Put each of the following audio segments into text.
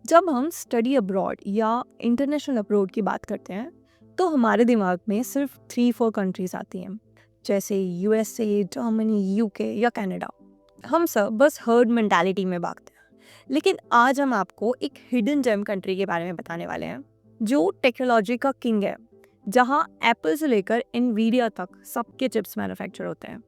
जब हम study abroad या इंटरनेशनल अब्रॉड की बात करते हैं तो हमारे दिमाग में सिर्फ 3-4 कंट्रीज आती हैं, जैसे यूएसए, जर्मनी, यूके या कनाडा। हम सब बस हर्ड मेंटालिटी में भागते हैं। लेकिन आज हम आपको एक हिडन जेम कंट्री के बारे में बताने वाले हैं जो टेक्नोलॉजी का किंग है, जहां एप्पल से लेकर एनवीडिया तक सबके चिप्स मैन्युफैक्चर होते हैं।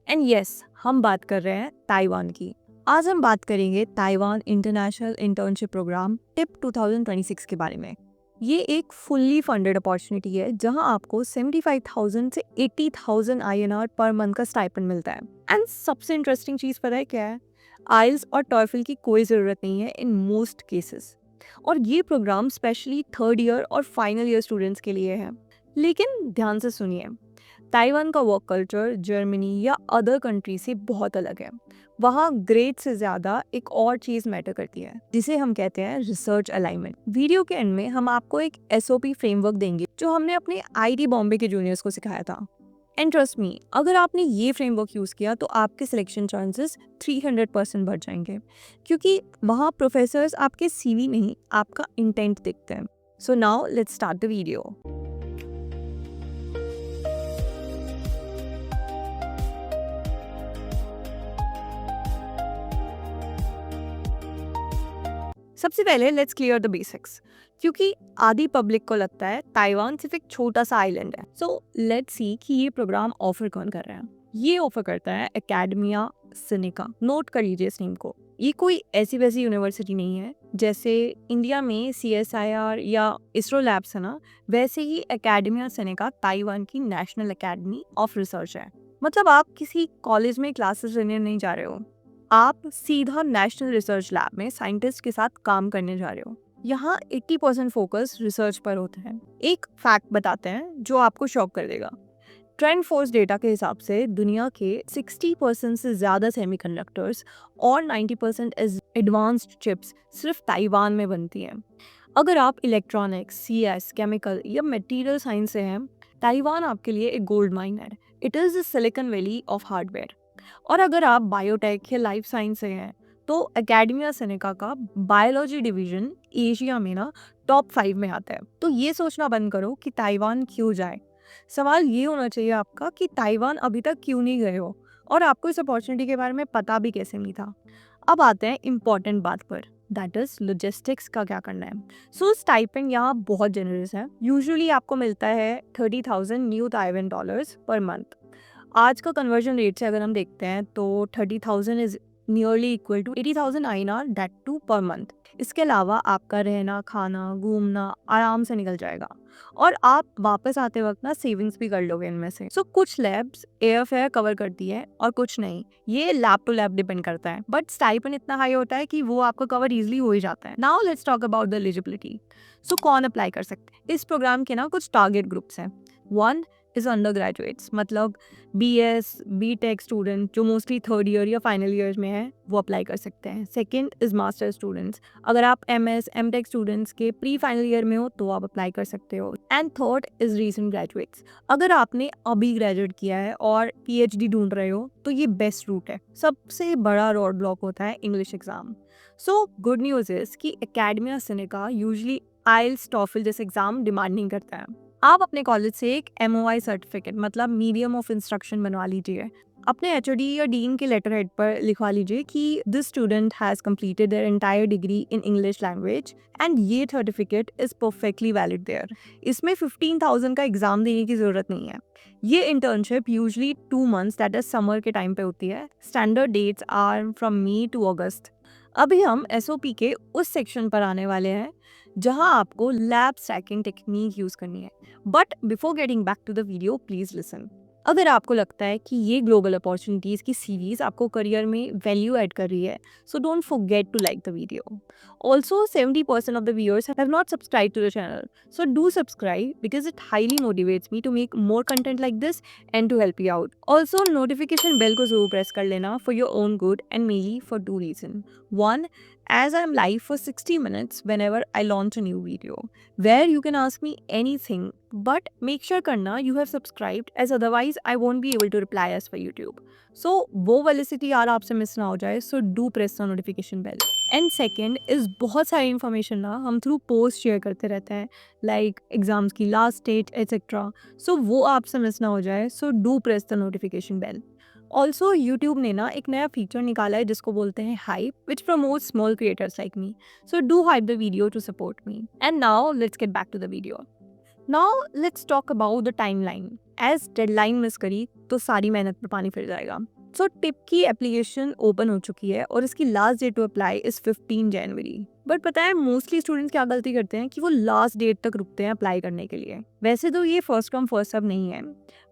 एंड यस, हम बात कर रहे हैं ताइवान की। आज हम बात करेंगे Taiwan international internship program TIP 2026 के बारे में। ये एक फुल्ली फंडेड अपॉर्चुनिटी है जहां आपको 75,000 से 80,000 INR पर मंथ का स्टाइपेंड मिलता है। एंड सबसे इंटरेस्टिंग चीज़ पता है क्या है? आइल्स और टॉयफल की कोई ज़रूरत नहीं है इन मोस्ट केसेस। और ये प्रोग्राम स्पेशली थर्ड ईयर और फाइनल ईयर स्टूडेंट्स के लिए है। लेकिन ध्यान से सुनिए, ताइवान का वर्क कल्चर जर्मनी या अदर कंट्री से बहुत अलग है। वहाँ ग्रेड से ज़्यादा एक और चीज़ मैटर करती है जिसे हम कहते हैं रिसर्च अलाइनमेंट। वीडियो के एंड में हम आपको एक SOP फ्रेमवर्क देंगे जो हमने अपने IT बॉम्बे के जूनियर्स को सिखाया था। एंड ट्रस्ट मी, अगर आपने ये फ्रेमवर्क यूज़ किया तो आपके सिलेक्शन चांसेस 300% बढ़ जाएंगे, क्योंकि वहाँ प्रोफेसर्स आपके CV नहीं, आपका इंटेंट देखते हैं। So now let's start the video. सबसे पहले लेट्स क्लियर द बेसिक्स, क्योंकि आधी पब्लिक को लगता है ताइवान सिर्फ एक छोटा सा आइलैंड है। सो लेट्स सी कि ये प्रोग्राम ऑफर कौन कर रहा है। ये ऑफर करता है एकेडमिया सिनेका। नोट कर लीजिए इस नेम को। ये कोई ऐसी वैसी यूनिवर्सिटी नहीं है, जैसे इंडिया में CSIR या इसरो लैब्स है ना, वैसे ही एकेडमिया सिनेका ताइवान की नेशनल एकेडमी ऑफ रिसर्च है। मतलब आप किसी कॉलेज में क्लासेस लेने नहीं जा रहे हो, आप सीधा नेशनल रिसर्च लैब में साइंटिस्ट के साथ काम करने जा रहे हो। यहाँ 80% फोकस रिसर्च पर होता है। एक फैक्ट बताते हैं जो आपको शॉक कर देगा। ट्रेंड फोर्स डेटा के हिसाब से दुनिया के 60% से ज़्यादा सेमीकंडक्टर्स और 90% एडवांस्ड चिप्स सिर्फ ताइवान में बनती हैं। अगर आप इलेक्ट्रॉनिक्स, CS, केमिकल या मटेरियल साइंस से हैं, ताइवान आपके लिए एक गोल्ड माइन है। It is the silicon valley of hardware. और अगर आप बायोटेक या लाइफ साइंस से हैं तो एकेडमिया सेनेका का बायोलॉजी डिवीजन एशिया में ना टॉप 5 में आता है। तो ये सोचना बंद करो कि ताइवान क्यों जाए। सवाल ये होना चाहिए आपका कि ताइवान अभी तक क्यों नहीं गए हो और आपको इस अपॉर्चुनिटी के बारे में पता भी कैसे नहीं था। अब आते हैं इम्पॉर्टेंट बात पर, दैट इज लॉजिस्टिक्स का क्या करना है। सो स्टाइपेंड यहाँ बहुत जेनरस है। यूजुअली आपको मिलता है 30,000 new Taiwan dollars per month. आज का कन्वर्जन रेट से अगर हम देखते हैं तो 30,000 is nearly equal to 80,000 INR, that too per month. इसके अलावा आपका रहना, खाना, घूमना आराम से निकल जाएगा और आप वापस आते वक्त ना सेविंग्स भी कर लोगे इनमें से। सो कुछ लैब्स एयर फेयर कवर करती है और कुछ नहीं, ये लैब टू लैब डिपेंड करता है। बट स्टाइपेंड इतना हाई होता है कि वो आपका कवर इजिली हो ही जाता है। Now let's talk about the eligibility. So कौन अप्लाई कर सकते हैं इस प्रोग्राम के? ना कुछ टारगेट ग्रुप्स हैं। वन इज अंडर ग्रेजुएट्स, मतलब BS BTech स्टूडेंट जो मोस्टली थर्ड ईयर या फाइनल ईयर में है, वो अप्लाई कर सकते हैं। सेकंड इज मास्टर स्टूडेंट्स, अगर आप MS MTech स्टूडेंट्स के प्री फाइनल ईयर में हो तो आप अप्लाई कर सकते हो। And third is recent graduates, अगर आपने अभी ग्रेजुएट किया है और PhD ढूंढ रहे हो तो ये बेस्ट रूट है। सबसे बड़ा रोड ब्लॉक होता है English exam. So good news is कि Academia Sinica usually IELTS TOEFL जैसे एग्जाम डिमांड नहीं करता है। आप अपने कॉलेज से एक MOI सर्टिफिकेट, मतलब मीडियम ऑफ इंस्ट्रक्शन, बनवा लीजिए। अपने HOD या डीन के लेटर हेड पर लिखवा लीजिए कि this student has completed their entire degree in English language and ये certificate is perfectly valid there. इसमें 15,000 का एग्जाम देने की जरूरत नहीं है। ये internship usually 2 months, that is summer के टाइम पे होती है। Standard dates are from May to August। अभी हम SOP के उस सेक्शन पर आने वाले हैं जहां आपको लैब स्टैकिंग टेक्निक यूज करनी है। But before getting back to the video, please listen. अगर आपको लगता है कि ये ग्लोबल अपॉर्चुनिटीज की सीरीज आपको करियर में वैल्यू ऐड कर रही है, so don't forget to like the video. Also 70% of the viewers have not subscribed to the channel, so do subscribe because it highly motivates me to make more content like this and to help you out. Also notification bell को जरूर press कर लेना for your own good and mainly for two reasons. One, as I'm live for 60 minutes whenever I launch a new video, where you can ask me anything, but make sure karna you have subscribed, as otherwise I won't be able to reply as for YouTube. So वो velocity यार आपसे miss ना हो जाए, so do press the notification bell. And second is बहुत सारी information ना हम through post share करते रहते हैं, like exams की last date etc. So वो आपसे मिस ना हो जाए, so do press the notification bell. Also YouTube ने ना एक नया फीचर निकाला है जिसको बोलते हैं hype, which promote small creators like me. So do hype the video to support me. And now let's get back to the video. Now let's talk about the timeline. As deadline miss करी तो सारी मेहनत पर पानी फिर जाएगा. So TIP की application open हो चुकी है और इसकी last date to apply is 15 January. But पता है मोस्टली स्टूडेंट्स क्या गलती करते हैं कि वो लास्ट डेट तक रुकते हैं अप्लाई करने के लिए. वैसे तो ये फर्स्ट कम फर्स्ट सर्व नहीं है,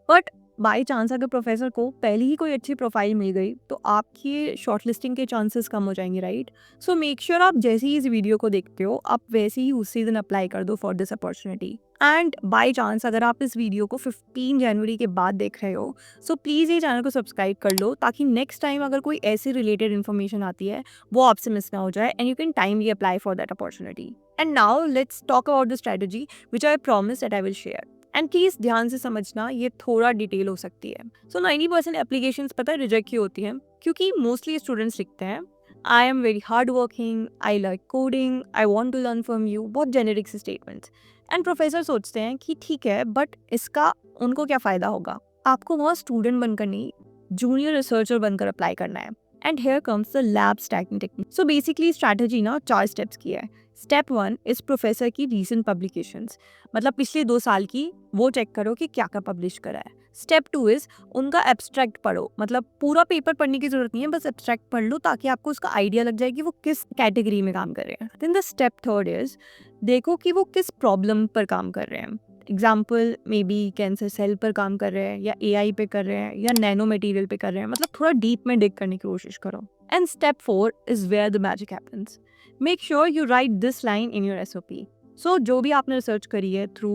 बट बाई चांस अगर प्रोफेसर को पहले ही कोई अच्छी प्रोफाइल मिल गई तो आपकी शॉर्टलिस्टिंग के चांसेस कम हो जाएंगे, राइट. सो मेक श्योर आप जैसे ही इस वीडियो को देखते हो आप वैसे ही उसी दिन अप्लाई कर दो for this opportunity. And by chance अगर आप इस वीडियो को 15 जनवरी के बाद देख रहे हो, सो प्लीज़ ये चैनल को सब्सक्राइब कर लो ताकि नेक्स्ट टाइम अगर कोई ऐसी रिलेटेड इन्फॉर्मेशन आती है वो आपसे मिस ना हो जाए and you can timely apply for that opportunity. And now let's talk about the strategy which I promise that I will share. And please ध्यान से समझना, ये थोड़ा डिटेल हो सकती है. सो 90% एप्लीकेशंस पता है रिजेक्ट क्यों होती हैं, क्योंकि मोस्टली स्टूडेंट्स लिखते हैं I am very hard working, I like coding, I want to learn from you, बहुत जेनेरिक से स्टेटमेंट्स. एंड प्रोफेसर सोचते हैं कि ठीक है बट इसका उनको क्या फ़ायदा होगा. आपको वहाँ स्टूडेंट बनकर नहीं, जूनियर रिसर्चर बनकर अप्लाई करना है. And here comes the lab stacking technique. So basically strategy ना 4 स्टेप्स की है. स्टेप 1 इज़ प्रोफेसर की रीसेंट पब्लिकेशंस, मतलब पिछले 2 साल की वो चेक करो कि क्या क्या पब्लिश करा है. स्टेप 2 इज़ उनका एब्स्ट्रैक्ट पढ़ो, मतलब पूरा पेपर पढ़ने की जरूरत नहीं है, बस एब्स्ट्रैक्ट पढ़ लो ताकि आपको उसका आइडिया लग जाए कि वो किस कैटेगरी में काम कर रहे हैं. देन द स्टेप 3 इज़ देखो कि वो किस प्रॉब्लम पर काम कर रहे हैं. Example maybe cancer cell पर काम कर रहे हैं या AI पे कर रहे हैं या नैनो मटेरियल पे कर रहे हैं, मतलब थोड़ा डीप में डिग करने की कोशिश करो. And step 4 is where the magic happens. Make sure you write this line in your SOP. So जो भी आपने रिसर्च करी है through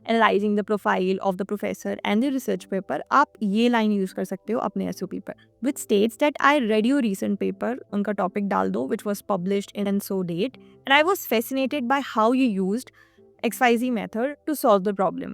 analysing the profile of the professor and the research paper, आप ये लाइन यूज़ कर सकते हो अपने SOP पर, which states that I read your recent paper. उनका टॉपिक डाल दो which was published in so date and I was fascinated by how you used XYZ method to solve the problem.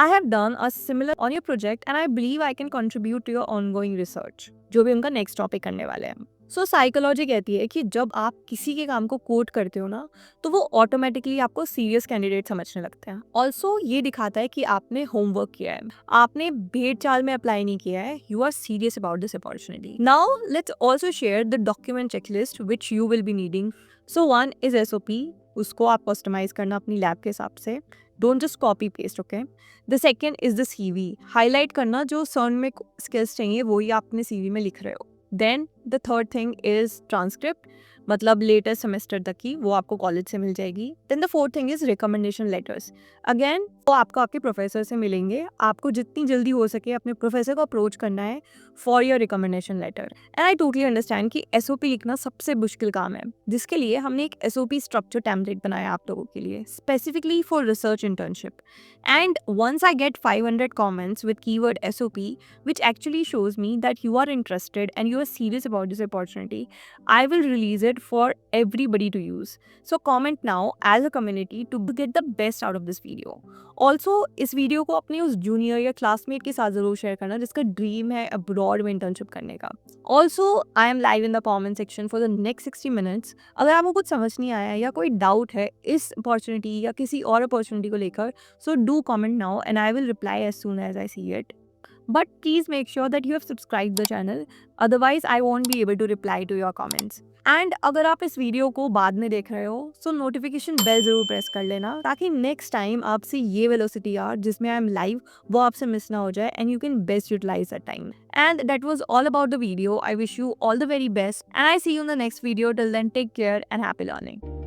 I have done a similar on your project and I believe I can contribute to your ongoing research. जो भी उनका next topic करने वाले हैं. सो psychology कहती है कि जब आप किसी के काम को कोट करते हो ना तो वो ऑटोमेटिकली आपको सीरियस कैंडिडेट समझने लगते हैं. ऑल्सो ये दिखाता है कि आपने होमवर्क किया है, आपने भेड़ चाल में अप्लाई नहीं किया है, you are serious about this opportunity. Now let's also share the document checklist which you will be needing. So 1 is SOP, उसको आप कस्टमाइज करना अपनी लैब के हिसाब से. Don't just copy paste, okay. The second is the CV, highlight करना जो सर्न में स्किल्स चाहिए वही आप अपने CV में लिख रहे हो. Then the third thing is transcript, मतलब लेटेस्ट सेमेस्टर तक की, वो आपको कॉलेज से मिल जाएगी. Then the fourth thing is recommendation letters. Again वो आपको आपके प्रोफेसर से मिलेंगे, आपको जितनी जल्दी हो सके अपने प्रोफेसर को अप्रोच करना है for your recommendation letter. And I totally understand कि SOP लिखना सबसे मुश्किल काम है, जिसके लिए हमने एक SOP स्ट्रक्चर टेम्पलेट बनाया आप लोगों के लिए specifically for research internship. And once I get 500 comments with keyword SOP which actually shows me that you are interested and you are serious about this opportunity, I will release it for everybody to use. So comment now as a community to get the best out of this video. Also इस video को अपने उस junior या classmate के साथ ज़रूर share करना जिसका ड्रीम है अब्रॉड में इंटर्नशिप करने का. Also I am live in the comment section for the next 60 minutes. अगर आपको कुछ समझ नहीं आया या कोई डाउट है इस अपॉर्चुनिटी या किसी और अपॉर्चुनिटी को लेकर, so do comment now and I will reply as soon as I see it. But please make sure that you have subscribed the channel, otherwise I won't be able to reply to your comments. And अगर आप इस video को बाद में देख रहे हो सो notification bell जरूर प्रेस कर लेना ताकि नेक्स्ट टाइम आपसे ये वेलोसिटी यार जिसमें आई एम लाइव वो आपसे मिस ना हो जाए and you can best utilise that time. And that was all about the video. I wish you all the very best and I see you in the next video. Till then take care and happy learning.